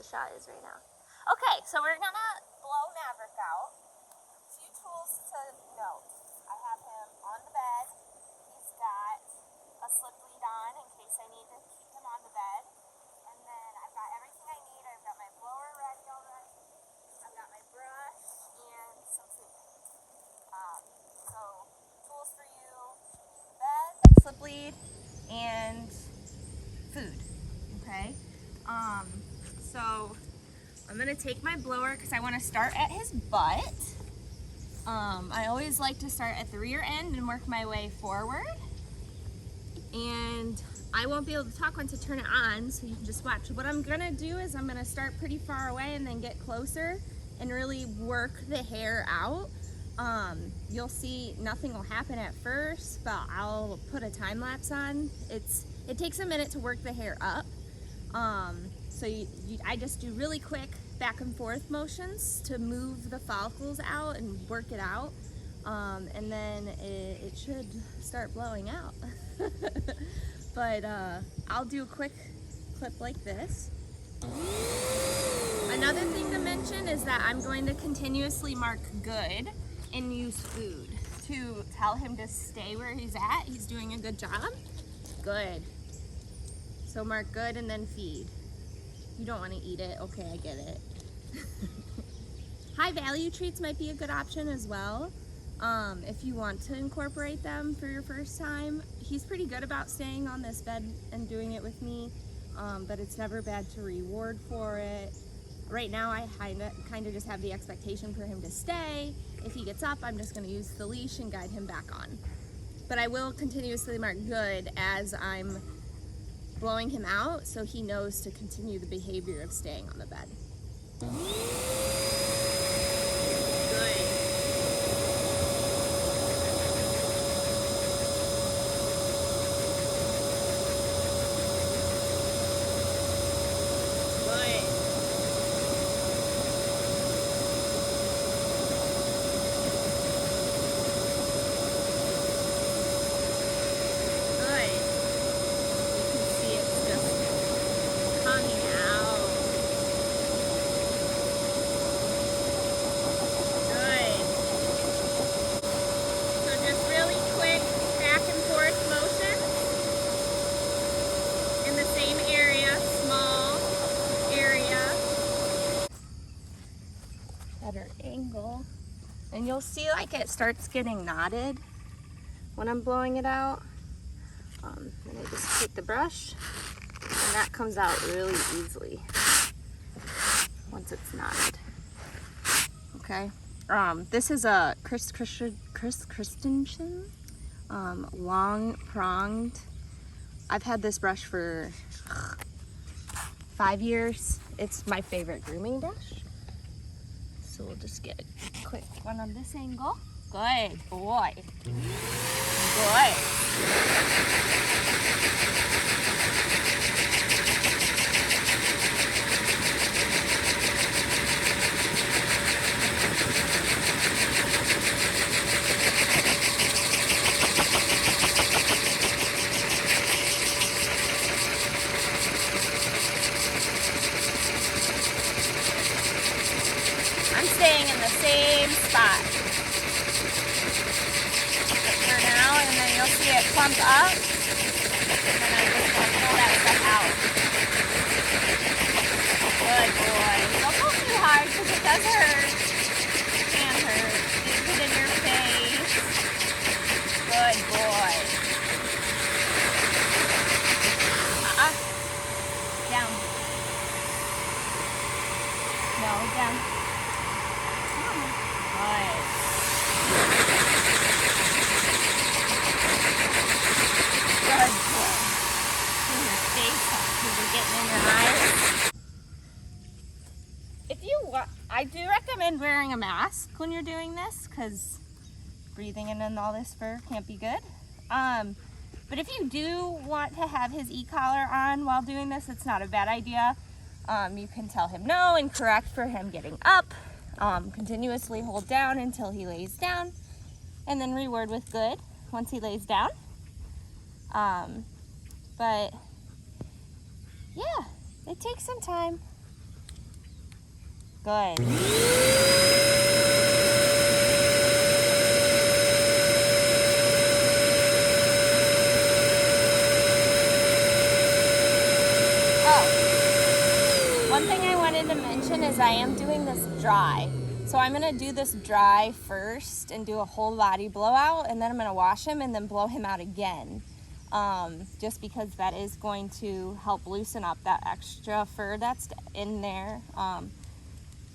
shot is right now. Okay, so we're gonna blow Maverick out. A few tools to note. I have him on the bed. He's got a slip lead on in case I need to keep him on the bed. And then I've got everything I need. I've got my blower ready already. I've got my brush and some food. So tools for you: bed, slip lead, and food. Okay. So I'm gonna take my blower because I want to start at his butt. I always like to start at the rear end and work my way forward. And I won't be able to talk once I turn it on, so you can just watch. What I'm gonna do is I'm gonna start pretty far away and then get closer and really work the hair out. You'll see nothing will happen at first, but I'll put a time lapse on. It takes a minute to work the hair up. So I just do really quick back and forth motions to move the follicles out and work it out. And then it should start blowing out. But I'll do a quick clip like this. Another thing to mention is that I'm going to continuously mark good and use food to tell him to stay where he's at. He's doing a good job. Good. So mark good and then feed. You don't want to eat it. Okay, I get it. High value treats might be a good option as well. If you want to incorporate them for your first time. He's pretty good about staying on this bed and doing it with me, but it's never bad to reward for it. Right now I kind of just have the expectation for him to stay. If he gets up, I'm just going to use the leash and guide him back on. But I will continuously mark good as I'm blowing him out, so he knows to continue the behavior of staying on the bed. Angle, and you'll see like it starts getting knotted when I'm blowing it out. And I just take the brush and that comes out really easily once it's knotted. Okay. This is a Chris Christensen long pronged. I've had this brush for 5 years. It's my favorite grooming brush. So we'll just get a quick one on this angle. Good boy. Good. I'm staying in the same spot for now, and then you'll see it plump up, and then I'm just going to pull that stuff out. Good boy. Don't go too hard because it does hurt. It can hurt. Get it in your face. Good boy. Down. No, down. Good. Good boy. See your face because you're getting in your eyes. If you want, I do recommend wearing a mask when you're doing this because breathing in and all this fur can't be good. But if you do want to have his e-collar on while doing this, it's not a bad idea. You can tell him no and correct for him getting up. Continuously hold down until he lays down, and then reward with good once he lays down. But yeah, it takes some time. Good. Oh, one thing I wanted to mention is I am doing this dry. So I'm gonna do this dry first and do a whole body blowout, and then I'm gonna wash him and then blow him out again. Just because that is going to help loosen up that extra fur that's in there.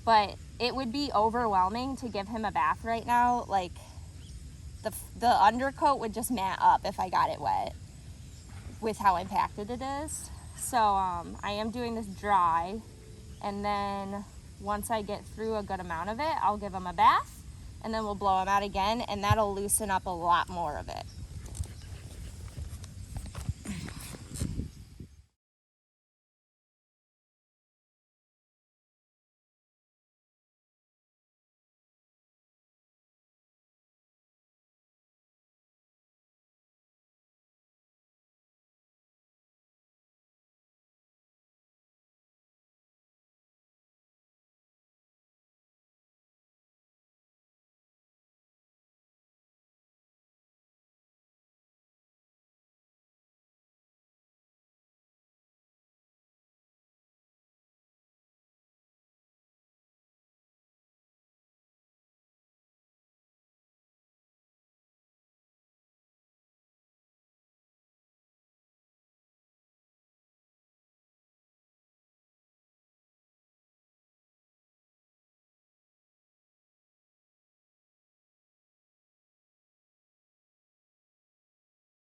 But it would be overwhelming to give him a bath right now. Like the undercoat would just mat up if I got it wet with how impacted it is. So I am doing this dry, and then once I get through a good amount of it, I'll give him a bath, and then we'll blow him out again, and that'll loosen up a lot more of it.